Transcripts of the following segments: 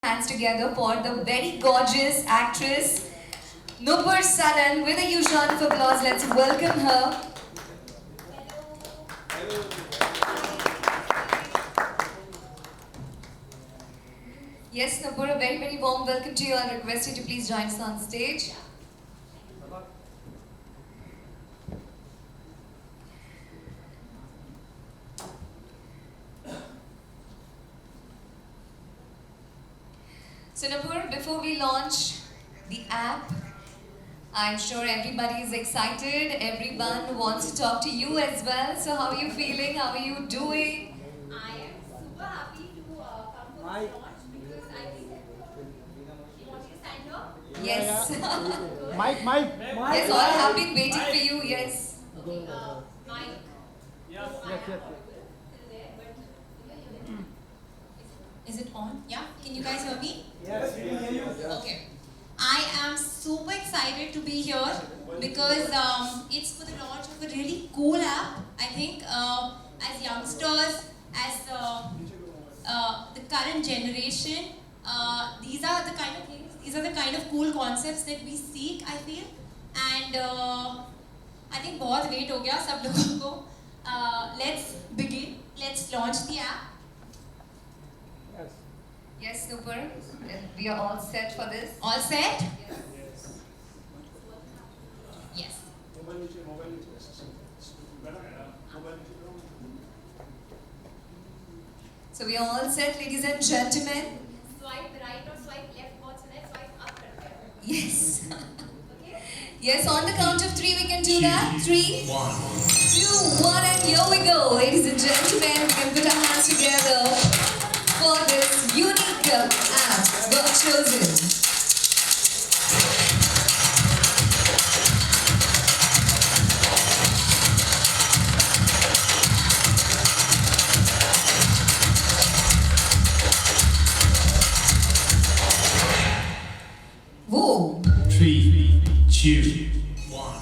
Hands together for the very gorgeous actress Nupur Saran. With a huge round of applause, let's welcome her. Yes, Nupur, a very warm welcome to you. I'll request you to please join us on stage. So Nupur, before we launch the app, I'm sure everybody is excited. Everyone wants to talk to you as well. So how are you feeling? How are you doing? I am super happy to come for this launch because I think you want me to stand up. Yes. Mike. Yes, all have been waiting for you. Yes. Okay, Mike. Yes. Still there, but is it on? Yeah. Can you guys hear me? Yes, we can hear you. Okay. I am super excited to be here because it's for the launch of a really cool app. I think as youngsters, as the current generation, these are the kind of things, these are the kind of cool concepts that we seek, I feel. And I think बहुत wait हो गया सब लोगों को. Let's begin. Let's launch the app. Yes. Yes, Nupur. We are all set for this. All set? Yes. So we are all set, ladies and gentlemen. Swipe right or swipe left बहुत सुना है, swipe up करते हैं. Yes. Okay? Yes, on the count of three, we can do that. 3, 2, 1, and here we go. Ladies and gentlemen, we can put our hands together for this unique app, God Chosen. Whoa. 3, 2, 1.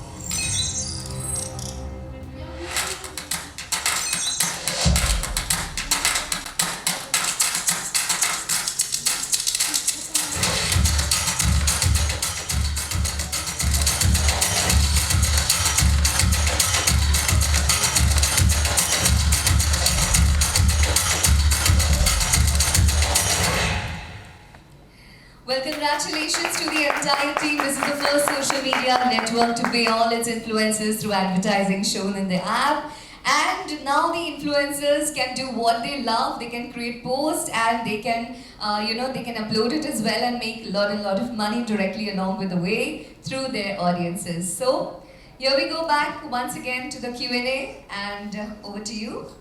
Well, congratulations to the entire team. This is the first social media network to pay all its influencers through advertising shown in the app. And now the influencers can do what they love. They can create posts and they can, they can upload it as well and make a lot of money directly along with the way through their audiences. So here we go back once again to the Q&A and over to you.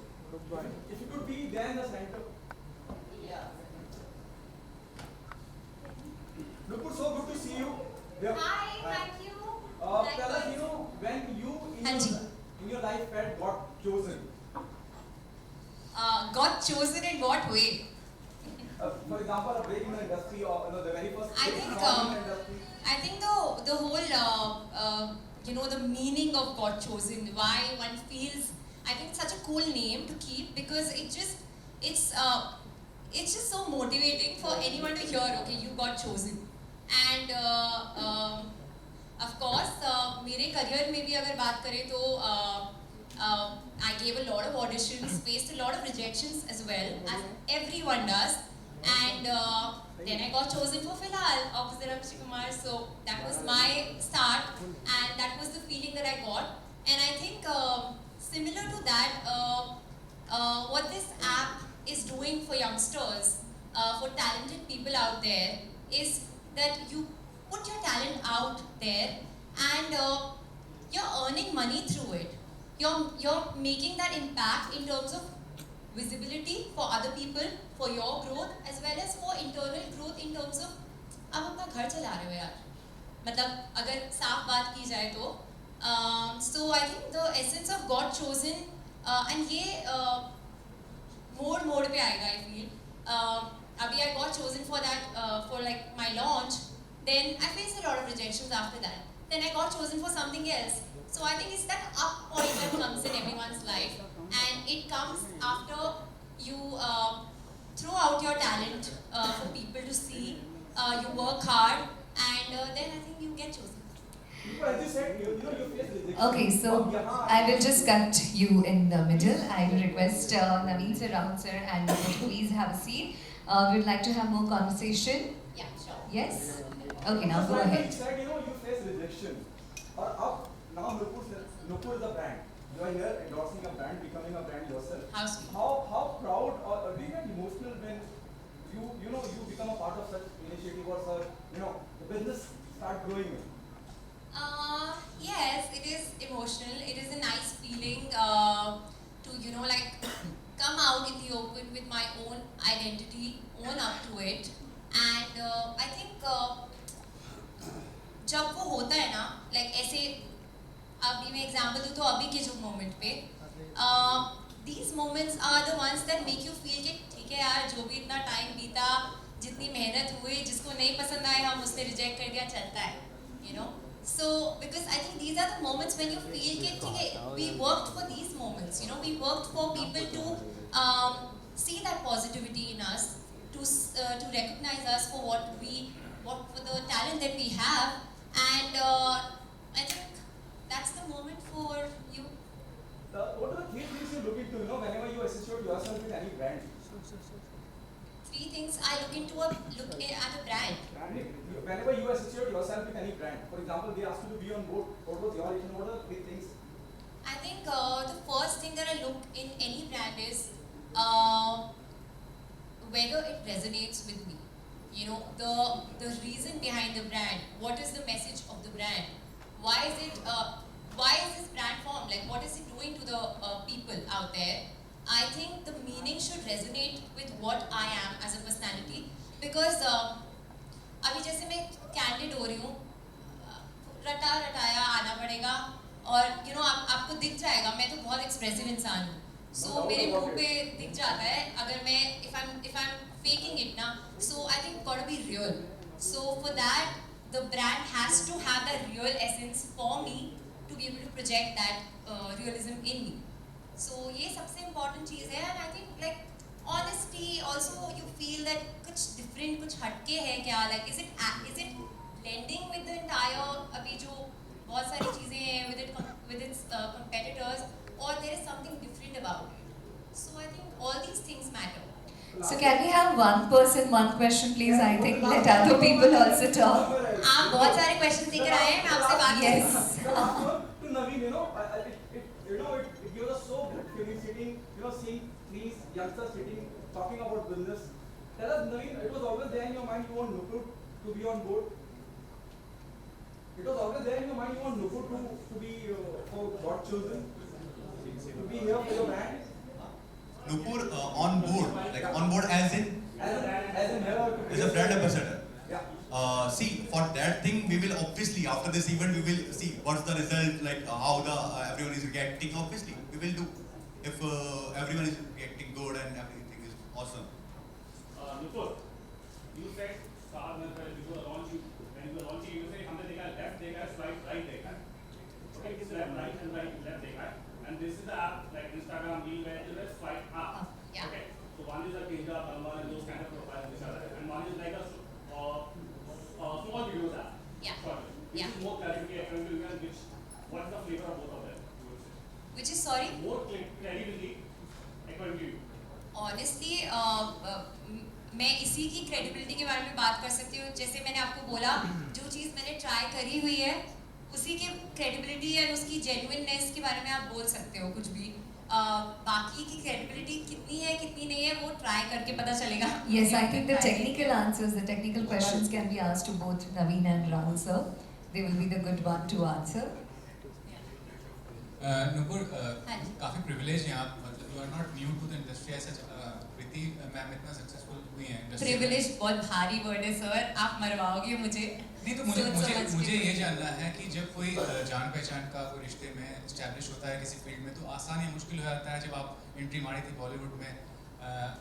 If you could be there in the center. Nupur, so good to see you. Yeah. Hi, thank you. Tell us, when you Anji. in your life felt got chosen. Got chosen in what way? For example, a break in the industry or the very first I break think, in the industry. I think the whole the meaning of got chosen, why one feels, I think it's such a cool name to keep because it's just so motivating for anyone to hear, okay, you got chosen. And of course, मेरे career में भी अगर बात करें तो I gave a lot of auditions, faced a lot of rejections as well, as everyone does. And then I got chosen for Filhal, opposite Akshay Kumar. So that was my start, and that was the feeling that I got. And I think similar to that, what this app is doing for youngsters, for talented people out there, is that you put your talent out there and you're earning money through it. You're making that impact in terms of visibility for other people, for your growth, as well as for internal growth in terms of आप अपना घर चला रहे हो यार, मतलब अगर साफ बात की जाए तो so I think the essence of God chosen and ये मोड़ पे आएगा I feel अभी I got chosen for that for like my launch, then I faced a lot of rejections after that, then I got chosen for something else. So I think it's that up point that comes in everyone's life, and it comes after you throw out your talent for people to see. You work hard, and then I think you get chosen. As you said, you know, you face rejection. Okay, so I will just cut you in the middle. I will request Naveen sir, Rahul sir, and Nupur to please have a seat. We would like to have more conversation. Yeah, sure. Yes? Okay, now Just go like you ahead. said, you know, you face rejection. Or up, now Nupur is a brand. You are here endorsing a brand, becoming a brand yourself. How sweet. How proud or do you get emotional when you know you become a part of such initiative or such, you know, the business start growing? Yes, it is emotional. It is a nice feeling to, you know, like come out in the open with my own identity, own up to it. And I think जब वो होता है ना, like ऐसे अभी मैं example दूँ तो अभी के जो moment पे these moments are the ones that make you feel कि ठीक है यार, जो भी इतना time बीता, जितनी मेहनत हुई, जिसको नहीं पसंद आए हम उसने reject कर दिया, चलता है, you know. So because I think these are the moments when you feel कि ठीक है, we worked for these moments, you know, we worked for people to see that positivity in us, to recognize us for for the talent that we have, and I think that's the moment for you. What are the three things you look into, you know, whenever you associate yourself with any brand? Three things I look at a brand. Whenever you associate yourself with any brand, for example, they ask you to be on board, what was your reaction? What are the three things? I think the first thing that I look in any brand is whether it resonates with me. You know, the reason behind the brand. What is the message of the brand? Why is this brand formed? Like, what is it doing to the people out there? I think the meaning should resonate with what I am as a personality, because अभी जैसे मैं candid हो रही हूँ, रटा रटाया आना पड़ेगा, और you know आपको दिख जाएगा, मैं तो बहुत expressive इंसान हूँ, so मेरे मुंह पे दिख जाता है अगर मैं if I'm faking it ना, so I think got to be real. So for that the brand has to have that real essence for me to be able to project that realism in me. So ये सबसे important चीज़ है, and I think like honesty also you feel that कुछ different कुछ हटके है क्या, like is it blending with the entire अभी जो बहुत सारी चीज़ें हैं with its competitors, or there is something different about it. So I think all these things matter. So can we have one person, one question please? I think let other people also talk. आप बहुत सारे questions लेकर आए हैं, मैं आपसे बात Yes. To Naveen, you know, it gives us so good feeling sitting, you know, seeing these youngsters sitting, talking about business. Tell us, Naveen, it was always there in your mind you want Nupur to be on board. It was always there in your mind you want Nupur to be for God chosen, to be here for your brand. Nupur on board, like on board as in As a brand ambassador. Yeah. See, for that thing we will obviously after this event we will see what's the result, like how the everyone is reacting. Obviously, we will do if everyone is reacting good and everything is awesome. Nupur, you said start when you were launching, you say हमने देखा left देखा swipe right देखा, okay, it's left right and right left देखा, and this is the app like Instagram, Reel where you just swipe up. Yeah. Okay, so one is a Kinja, Palman and those kind of profiles which are there, and one is like a small videos app. Yeah. Short. Which Yeah. is more credibility, accountability, and what's the flavor of both of them? You would say. Which is sorry. More credibility, accountability. Honestly, मैं इसी की credibility के बारे में बात कर सकती हूँ. जैसे मैंने आपको बोला, जो चीज़ मैंने try करी हुई है, उसी के credibility और उसकी genuineness के बारे में आप बोल सकते हो कुछ भी. बाकी की credibility कितनी है कितनी नहीं है वो try करके पता चलेगा. Yes, I think the technical answers, the technical questions can be asked to both Naveen and Rahul sir. They will be the good one to answer. Nupur, हाँ जी. काफ़ी privilege हैं आप, मतलब you are not new to the industry as such. Preeti ma'am इतना successful हुई हैं industry में. Privilege बहुत भारी word है sir. आप मरवाओगे मुझे. नहीं तो मुझे ये जानना है कि जब कोई जान पहचान का कोई रिश्ते में establish होता है किसी फील्ड में, तो आसान या मुश्किल हो जाता है जब आप एंट्री मारी थी बॉलीवुड में,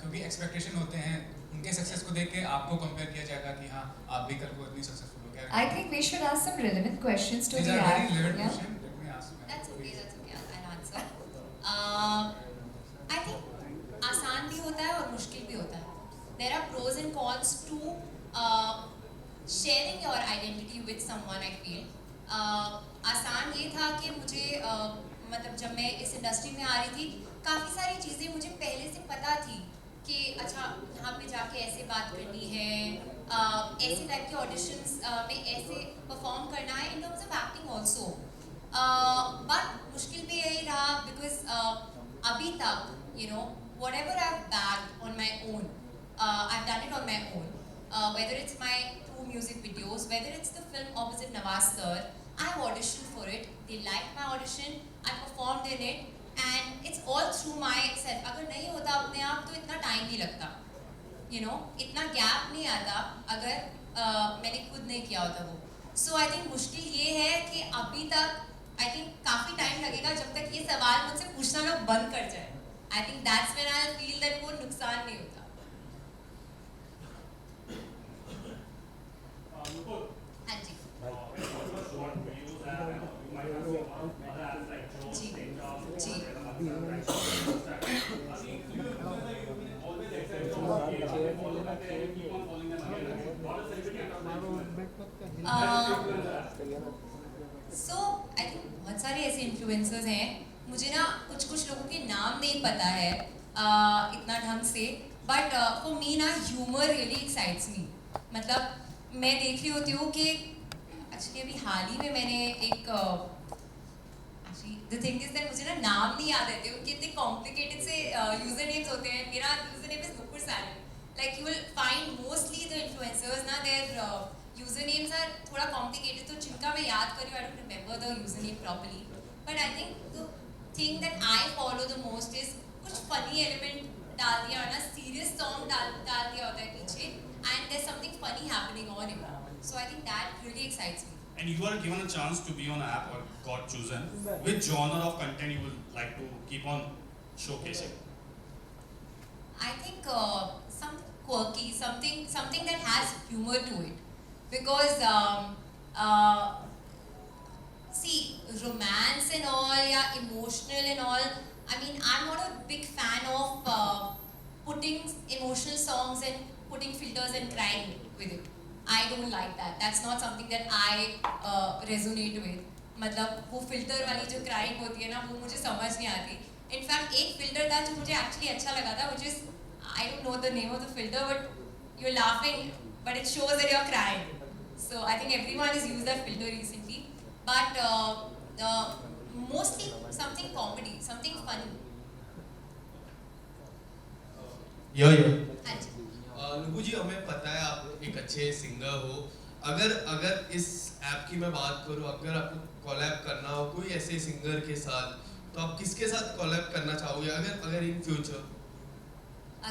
क्योंकि एक्सपेक्टेशन होते हैं उनके सक्सेस को देख के आपको कंपेयर किया जाएगा कि हाँ आप भी कल को इतनी सक्सेसफुल हो गया. I think we should ask some relevant questions to These the are very app. relevant Yeah. questions. Let me ask. That's okay. I'll answer. I think आसान भी होता है और मुश्किल भी होता है. there are pros and cons to sharing your identity with someone. I feel आसान ये था कि मुझे मतलब जब मैं इस इंडस्ट्री में आ रही थी, काफ़ी सारी चीज़ें मुझे पहले से पता थी कि अच्छा यहाँ पे जाके ऐसे बात करनी है, ऐसे टाइप के ऑडिशंस में ऐसे परफॉर्म करना है in terms of acting also. But मुश्किल भी यही रहा बिकॉज अभी तक whatever I've bagged on my own, I've done it on my own. Whether it's my 2 music videos, whether it's the film opposite Nawaz sir, I've auditioned for it. They liked my audition. I performed in it, and it's all through myself. अगर नहीं होता अपने आप तो इतना time नहीं लगता, इतना गैप नहीं आता अगर मैंने खुद नहीं किया होता वो. So I think मुश्किल ये है कि अभी तक I think काफी टाइम लगेगा जब तक ये सवाल मुझसे पूछना लोग बंद कर जाए. I think that's when I'll feel that वो नुकसान नहीं होता. Nupur, हाँ जी. when you watch short videos, you might have seen other apps like Jobs, ji. TikTok, जी. अभी you always accept your own follow them and you keep on following them again and again. What is celebrity So I think बहुत सारे ऐसे influencers हैं, मुझे ना कुछ लोगों के नाम नहीं पता है इतना ढंग से, बट फॉर मी ना ह्यूमर रियली एक्साइट्स मी. मतलब मैं देख रही होती हूँ कि एक्चुअली अभी हाल ही में मैंने एक द थिंग इज दैट मुझे ना नाम नहीं याद रहते, उनके इतने कॉम्प्लिकेटेड से यूजर नेम्स होते हैं. मेरा यूजर नेम इज नुपुर सैलन. Like you will find mostly the influencers ना देयर यूजर नेम्स आर थोड़ा कॉम्प्लिकेटेड, तो जिनका मैं याद कर रही हूँ I don't remember the user name properly. But I think the thing that I follow the most is कुछ फनी एलिमेंट डाल दिया ना, सीरियस सॉन्ग डाल दिया होता है पीछे, and there something funny happening on it. So I think that really excites me. And you are given a chance to be on an app or got chosen, which genre of content you would like to keep on showcasing? I think something quirky, something that has humor to it, because see, romance and all, yeah, emotional and all. I mean, I'm not a big fan of putting emotional songs and putting filters and crying with it. I don't like that. That's not something that I resonate with. मतलब वो filter वाली जो crying होती है ना, वो मुझे समझ नहीं आती. इनफैक्ट एक फिल्टर था जो मुझे एक्चुअली अच्छा लगा था, which is I don't know the name of the filter, but you're laughing, but it shows that you're crying. So I think everyone has used that filter recently, but mostly something comedy, something funny. यो हाँ जी. नुपु जी, हमें पता है आप एक अच्छे singer हो. अगर इस ऐप की मैं बात करूं, अगर आपको कोलैब करना हो कोई ऐसे सिंगर के साथ, तो आप किसके साथ कोलैब करना चाहोगे अगर इन फ्यूचर?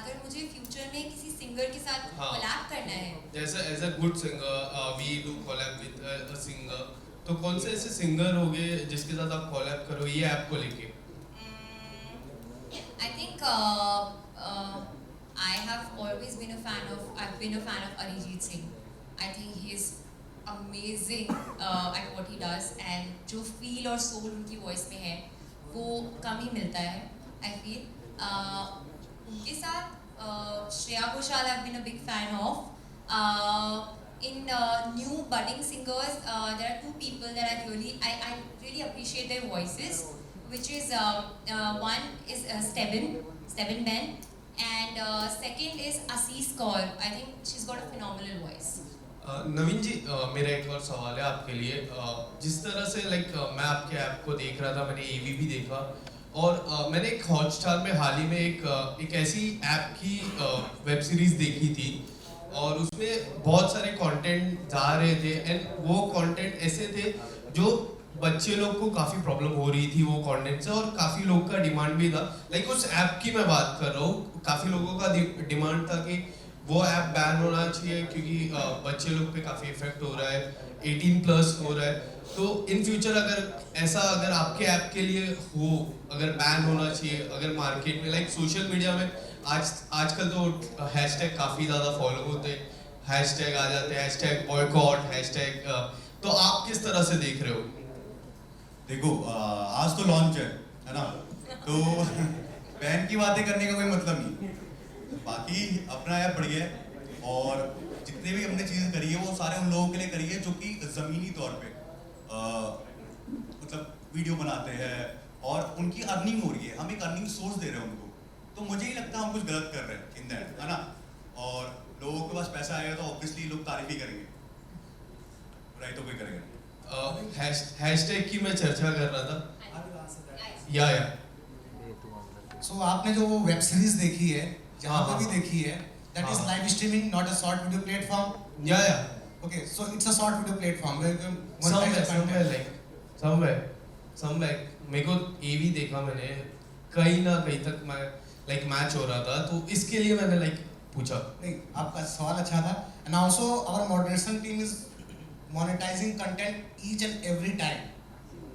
अगर मुझे फ्यूचर में किसी सिंगर के साथ हाँ. कोलैब करना है, जैसे as a good singer we do collab with a singer, तो कौन से ऐसे सिंगर होंगे जिसके साथ आप कोलैब करो ये ऐप को लेके? I think I've been a fan of Arijit Singh. I think he's amazing at what he does, and जो feel और soul उनकी voice में है वो कम ही मिलता है. I feel उनके साथ Shreya Ghoshal I've been a big fan of. In new budding singers, there are 2 people that I really appreciate their voices, which is one is Steven Ben, and second is Assis Kaur. I think she's got a phenomenal voice. नवीन जी, मेरा एक और सवाल है आपके लिए. जिस तरह से मैं आपके ऐप को देख रहा था, मैंने एवी भी देखा, और मैंने एक हॉटस्टार में हाल ही में एक ऐसी ऐप की वेब सीरीज देखी थी, और उसमें बहुत सारे कंटेंट जा रहे थे, एंड वो कंटेंट ऐसे थे जो बच्चे लोग को काफ़ी प्रॉब्लम हो रही थी वो कंटेंट से, और काफ़ी लोग का डिमांड भी था. उस ऐप की मैं बात कर रहा हूँ, काफ़ी लोगों का डिमांड था कि वो ऐप बैन होना चाहिए क्योंकि बच्चे लोग पे काफ़ी इफेक्ट हो रहा है, 18+ हो रहा है. तो इन फ्यूचर अगर आपके ऐप के लिए हो, अगर बैन होना चाहिए, अगर मार्केट में सोशल मीडिया में आजकल तो हैशटैग काफ़ी ज़्यादा फॉलो होते हैं, हैशटैग आ जाते हैं, हैशटैग बॉयकॉट, हैशटैग, तो आप किस तरह से देख रहे हो? देखो, आज तो लॉन्च है ना, तो बैन की बातें करने का कोई मतलब नहीं. बाकी अपना ऐप बढ़िया है और जितने भी हमने चीज़ें करी है वो सारे उन लोगों के लिए करी है जो कि ज़मीनी तौर पे मतलब वीडियो बनाते हैं और उनकी अर्निंग हो रही है, हम एक अर्निंग सोर्स दे रहे हैं उनको, तो मुझे ही लगता है हम कुछ गलत कर रहे हैं इन दैट, है ना। और लोगों के पास पैसा आएगा तो ऑब्वियसली लोग तारीफ ही करेंगे, बुराई तो कोई करेगा। हैशटैग की मैं चर्चा कर रहा था या सो आपने जो वो वेब सीरीज देखी है जहाँ पे हाँ, भी हाँ। देखी है दैट इज हाँ। Live streaming not a short video platform या okay so it's a short video platform where you somewhere मेरे को एवी देखा मैंने कहीं ना कहीं तक मैं मैच हो रहा था तो इसके लिए मैंने पूछा। नहीं आपका सवाल अच्छा था and also our moderation team is monetizing content each and every time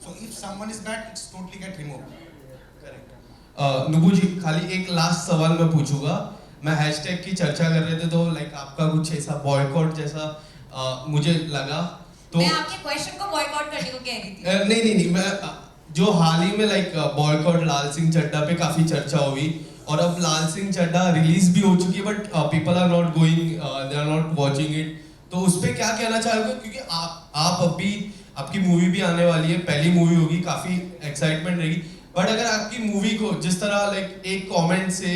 so if someone is bad it's totally get removed नुबू जी खाली एक लास्ट सवाल मैं पूछूंगा। मैं हैशटैग की चर्चा कर रहे थे तो आपका कुछ ऐसा बॉयकॉट जैसा मुझे लगा तो मैं आपके क्वेश्चन को बॉयकॉट करने को कह रही थी। नहीं मैं जो हाल ही में बॉयकॉट लाल सिंह चड्ढा पे काफी चर्चा हुई और अब लाल सिंह चड्ढा रिलीज भी हो चुकी है but people are not going they are not watching it, तो उस पे क्या कहना चाहोगे क्योंकि आप अभी आपकी मूवी भी आने वाली है, पहली मूवी होगी, काफी एक्साइटमेंट रहेगी, बट अगर आपकी मूवी को जिस तरह एक कमेंट से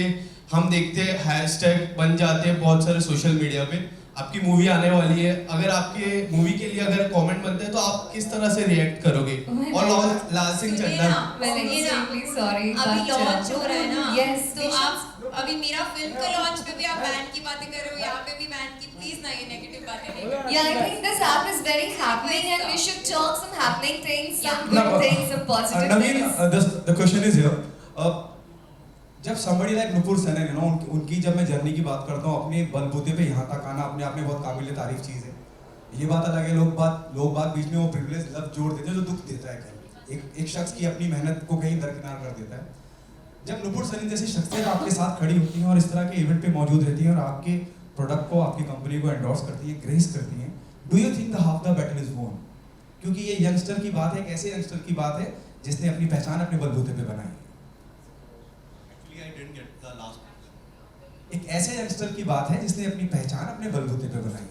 हम देखते हैं हैशटैग बन जाते हैं बहुत सारे सोशल मीडिया पे, आपकी मूवी आने वाली है, अगर आपके मूवी के लिए अगर कमेंट बनते हैं तो आप किस तरह से रिएक्ट करोगे? और Laal Singh Chaddha Well, extremely sorry, अभी but, लॉन्च हो रहा है ना, yes, तो आप अभी मेरा फिल्म का लॉन्च पे भी आप बैन की बातें कर रहे हो, यहाँ पे भी बैन की, प्लीज ना ये नेगेटिव बातें नहीं करो। Yeah, I think this app is very happening and we should talk some happening things, some No, good things, some positive Naveen, things. the question is here. जब somebody like Nupur Sanen, you know, उनकी जब मैं journey की बात करता हूँ, अपने बलबूते पे यहाँ तक आना अपने आप में बहुत काबिल तारीफ चीज़ है। ये बात अलग है, लोग बात बीच में वो प्रिविलेज लफ्ज़ जोड़ देते हैं जो दुख देता है कहीं। एक शख्स की अपनी मेहनत को कहीं दरकिनार कर देता है। जब नुपुर सरीन जैसी शख्सियत आपके साथ खड़ी होती हैं और इस तरह के इवेंट पे मौजूद रहती हैं और आपके प्रोडक्ट को, आपकी कंपनी को एंडोर्स करती हैं, ग्रेस करती हैं, do you think the half the battle is वोन? क्योंकि ये यंगस्टर की बात है, एक ऐसे यंगस्टर की बात है जिसने अपनी पहचान अपने बलबूते पे बनाई है। Actually, I didn't get the last part. एक ऐसे यंगस्टर की बात है जिसने अपनी पहचान अपने बलबूते पे बनाई है।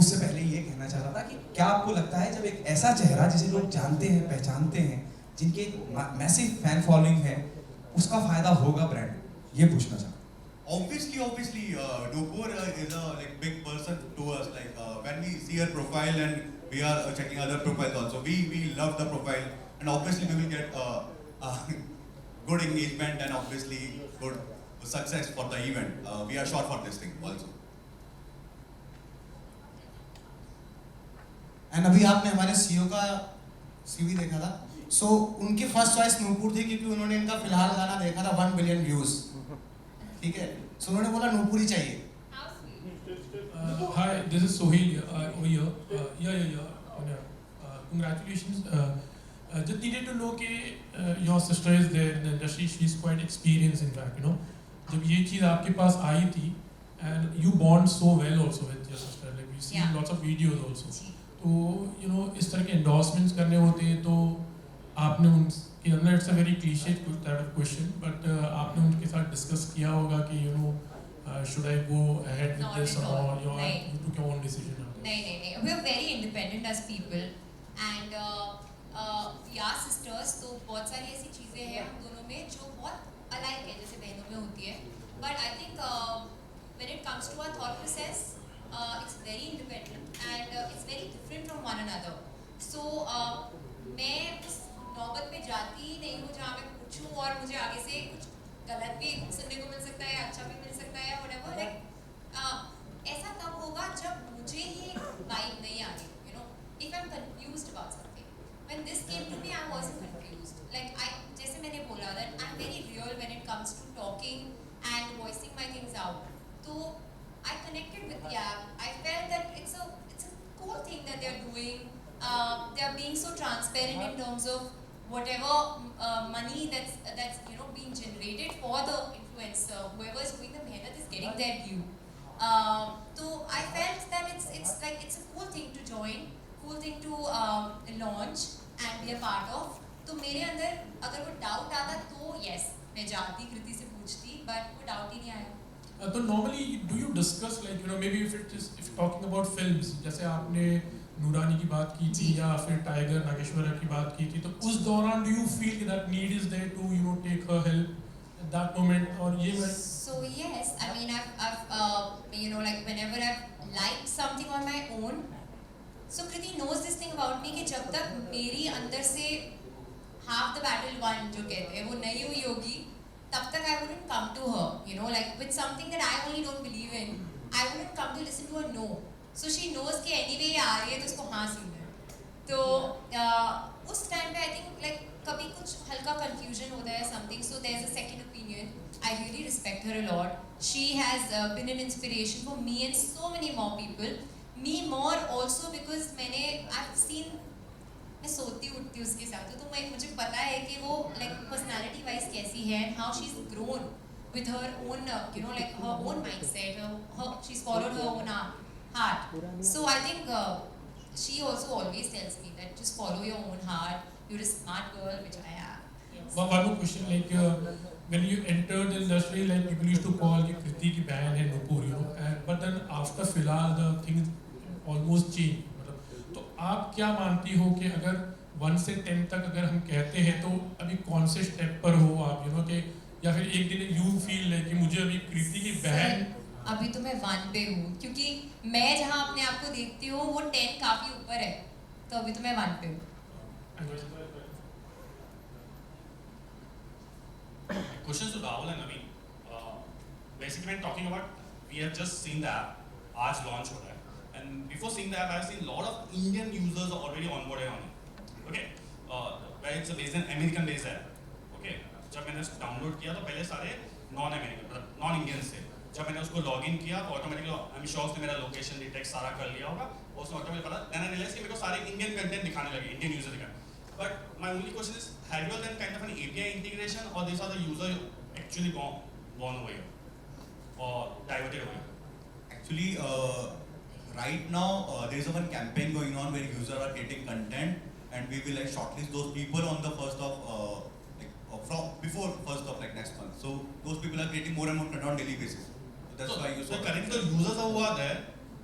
उससे पहले ये कहना चाह रहा था कि क्या आपको लगता है जब एक ऐसा चेहरा जिसे लोग जानते हैं, पहचानते हैं, जिनके मैसिव फैन फॉलोइंग है, उसका फायदा होगा ब्रांड? ये पूछना चाहता हूं। Obviously, Nupur is a big person to us. When we see her profile and we are checking other profiles also, we love the profile, and obviously we will get good engagement and obviously good success for the event. We are sure for this thing also. And अभी आपने हमारे CEO का CV देखा था, सो उनकी first choice Nupur थी क्योंकि उन्होंने इनका फिलहाल गाना देखा था 1 बिलियन व्यूज, ठीक है, सो उन्होंने बोला नूपुर ही चाहिए। Hi, this is Sohail over here. Yeah. Congratulations. Just needed to know that your sister is there in the industry. She's quite experienced, in fact. You know, जब ये चीज़ आपके पास आई थी, and you bond so well also with your sister. Like we see lots of videos also. तो you know इस तरह के endorsements करने होते हैं तो आपने उनके अंदर it's a very cliche type of question, but आपने उनके साथ डिस्कस किया होगा कि you know should I go ahead with this or you took your own decision? नहीं, we are very independent as people and we are sisters, तो बहुत सारी ऐसी चीज़ें हैं हम दोनों में जो बहुत alike है जैसे बहनों में होती है, but I think when it comes to our thought process, it's very independent and it's very different from one another. So मैं उस नौबत पे जाती ही नहीं हूँ जहाँ मैं पूछूँ और मुझे आगे से कुछ गलत भी सुनने को मिल सकता है, अच्छा भी मिल सकता है, whatever. Like ऐसा तब होगा जब मुझे ही vibe नहीं आ रही, you know, if I'm confused about something. When this came to me, I wasn't confused. Like जैसे मैंने बोला that I'm very real when it comes to talking and voicing my things out. तो I connected with the app. I felt that it's a cool thing that they're doing. They're being so transparent in terms of whatever money that's you know being generated for the influencer. Whoever is doing the mehnat is getting their due. So I felt that it's a cool thing to join, cool thing to launch and be a part of. तो मेरे अंदर अगर वो doubt आता तो yes मैं जाती कृति से पूछती, but वो डाउट ही नहीं आया. तो normally do you discuss like maybe if you're talking about films, जैसे आपने नूरानी की बात की थी या फिर टाइगर नागेश्वर की बात की थी, तो उस दौरान do you feel that need is there to take her help at that moment, और ये मैं So yes, I mean I've like whenever I've liked something on my own, so Kriti knows this thing about me कि जब तक मेरी अंदर से half the battle won जो कहते हैं वो नहीं हुई होगी, तब तक I wouldn't come to her, like with something that I only don't believe in, I wouldn't come to listen to her no. So she knows कि anyway ये आ रही है तो उसको हाँ सुनना है. तो उस टाइम पे I think like कभी कुछ हल्का confusion होता है something, so there's a second opinion. I really respect her a lot. She has been an inspiration for me and so many more people. Me more also because I've seen, मैं सोती उठती उसके साथ तो मुझे पता है कि वो like personality wise कैसी है and how she's grown with her own like her own mindset, she's followed her own heart. So I think she also always tells me that just follow your own heart, you're a smart girl, which I am. One more question, like when you entered the industry, like people used to call you Kriti की बहन है Nupur, but then after फिलहाल the things almost changed. तो आप क्या मानती हो कि अगर 1 से 10 तक अगर हम कहते हैं तो अभी कौन से स्टेप पर हो आप कि या फिर एक दिन यू फील है कि मुझे अभी कृति की बहन अभी तो मैं 1 पे हूँ क्योंकि मैं जहाँ अपने आप को देखती हूँ वो 10 काफी ऊपर है, तो अभी तो मैं 1 पे हूँ. Questions to Rahul and Naveen. Basically, when talking about, we have just seen the app, आज launch हो रहा है. And before seeing the app, I've seen a lot of Indian users are already onboarded on it. Okay, where it's a based an American based app. Okay, जब मैंने उसको download किया तो पहले सारे नॉन इंडियन थे. जब मैंने उसको लॉगिन किया तो ऑटोमेटिकली आई एम श्योर उसने मेरा लोकेशन डिटेक्ट सारा कर लिया होगा, उसने ऑटोमेटिकली पता. मैंने रियलाइज कि मेरे को सारे इंडियन कंटेंट दिखाने लगे, इंडियन यूजर दिखाने. But my only question is, have you done kind of an API integration, or these are the user actually born over here or diverted over here? Actually, right now there is one campaign going on where users are getting content, and we will like shortlist those people on the first of from before first of like next month. So those people are creating more and more content on daily basis. So that's why you saw. So currently the users who are there,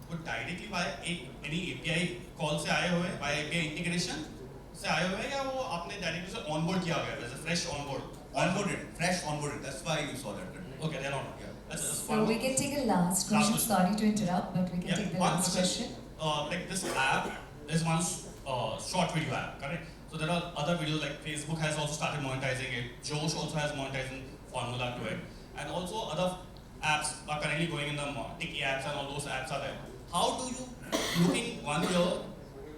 वो directly by any API call से आए हुए, by API integration से आए हुए, या वो आपने directly से onboard किया गया, as a fresh onboarded, fresh onboarded. That's why you saw that. Okay, they're not. Yeah. That's So we can take a last question. Sorry to interrupt, but we can take the last question. Like this app, there's one short video app, correct? So there are other videos like Facebook has also started monetizing it. Josh also has monetizing formula to it, and also other apps are currently going in the Tiki apps and all those apps are there. How do you, looking 1 year,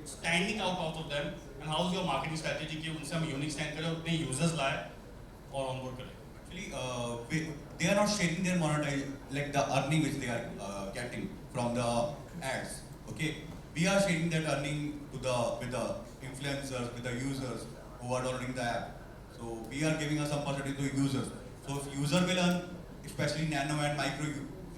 standing out of them, and how is your marketing strategy कि उनसे हम unique stand करें, अपने users लाए और onboard करें? Actually, they are not sharing their like the earning which they are getting from the ads. Okay, we are sharing that earning with the influencers, with the users who are downloading the app. So we are giving some percentage to users. So if user will earn, especially nano and micro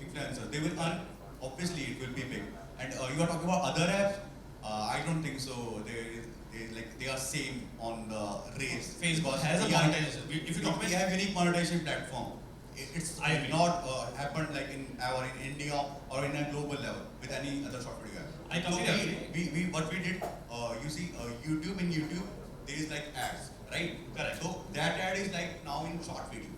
influencers, they will earn. Obviously, it will be big. And you are talking about other apps. I don't think so. They are same on the race. Facebook has a monetization. If you talk we have unique monetization platform. It's not happened like in India or in a global level with any other short video app. I completely agree. What we did, you see, YouTube, there is like ads, right? Correct. So that ad is like now in short video.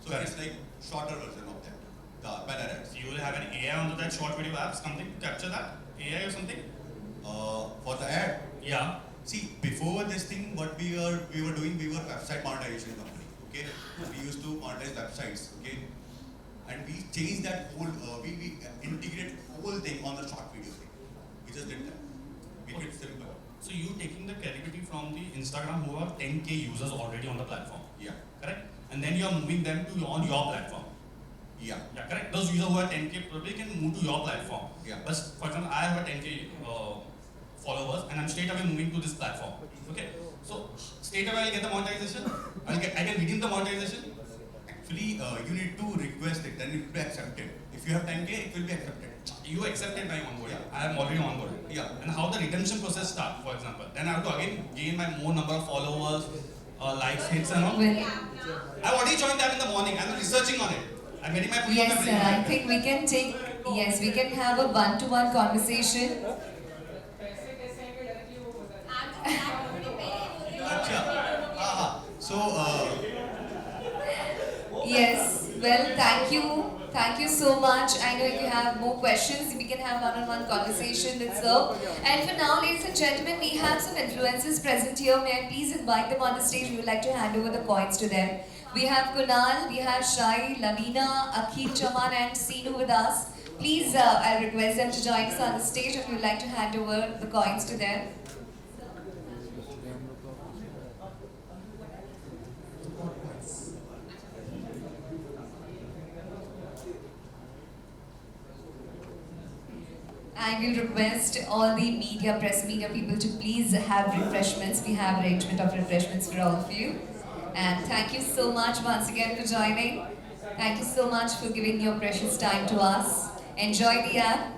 So Correct. it's like shorter version of that, the banner ads. So you will have an AI onto that short video app, something to capture that AI or something. For the ad, Yeah. see, before this thing, what we were doing, we were website monetization company. Okay, we used to monetize websites. Okay, and we changed that whole. We integrated whole thing on the short video thing. We just did that. We made it simple. So you taking the credibility from the Instagram who have 10K users already on the platform. Yeah, Correct? And then you are moving them to on your platform. yeah, Yeah, correct. Those users who are 10K probably can move to your platform. yeah. But for example, I have a 10K followers and I'm straight away moving to this platform. Okay. So straight away I'll get the monetization. I can redeem the monetization. Actually, you need to request it, then it will be accepted. If you have 10K, it will be accepted. You accepted my onboarding. Yeah. I am already onboarded. Yeah. And how the redemption process start, for example. Then I have to again gain my more number of followers, likes, hits and all. Well, I already joined that in the morning. I'm researching on it. I'm getting my full Yes, of sir. I think we can take. Yes, we can have a one-to-one conversation. अच्छा हाँ so Yes. Well, thank you. Thank you so much. I know if you have more questions, we can have one-on-one conversation with sir. And for now, ladies and gentlemen, we have some influencers present here. May I please invite them on the stage? We would like to hand over the coins to them. We have Kunal, we have Shai, Lavina, Akhil Chaman and Seenu with us. Please, I'll request them to join us on the stage and we would like to hand over the coins to them. I will request all the media, press media people to please have refreshments. We have arrangement of refreshments for all of you. And thank you so much once again for joining. Thank you so much for giving your precious time to us. Enjoy the app.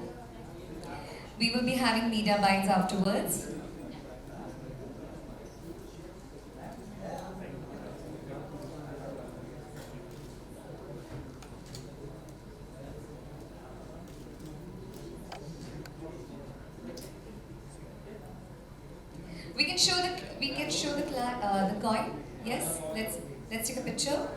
We will be having media bites afterwards. We can show the coin. Yes, let's take a picture.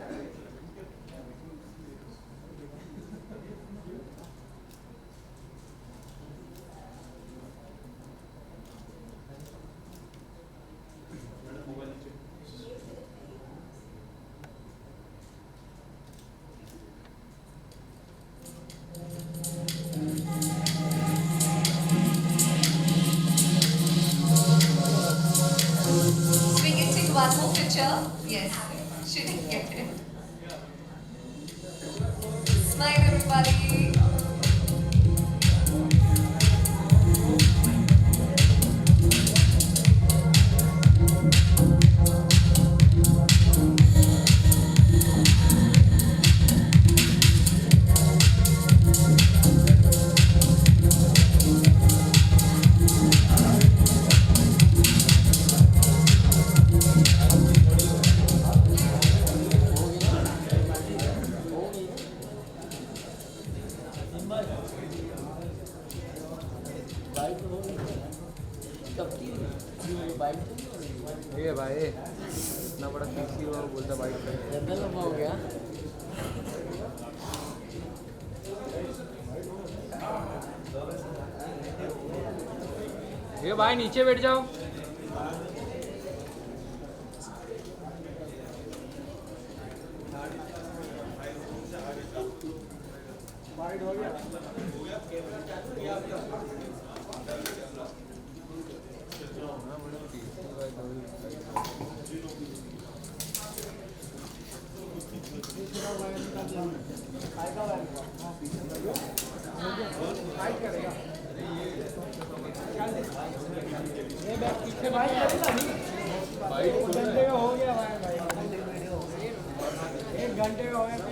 We can take one more picture. Yes, shouldn't get it. Smile, everybody. ये भाई इतना बड़ा PC हुआ बोलता bike हो गया ये भाई नीचे बैठ जाओ एक घंटे हो गया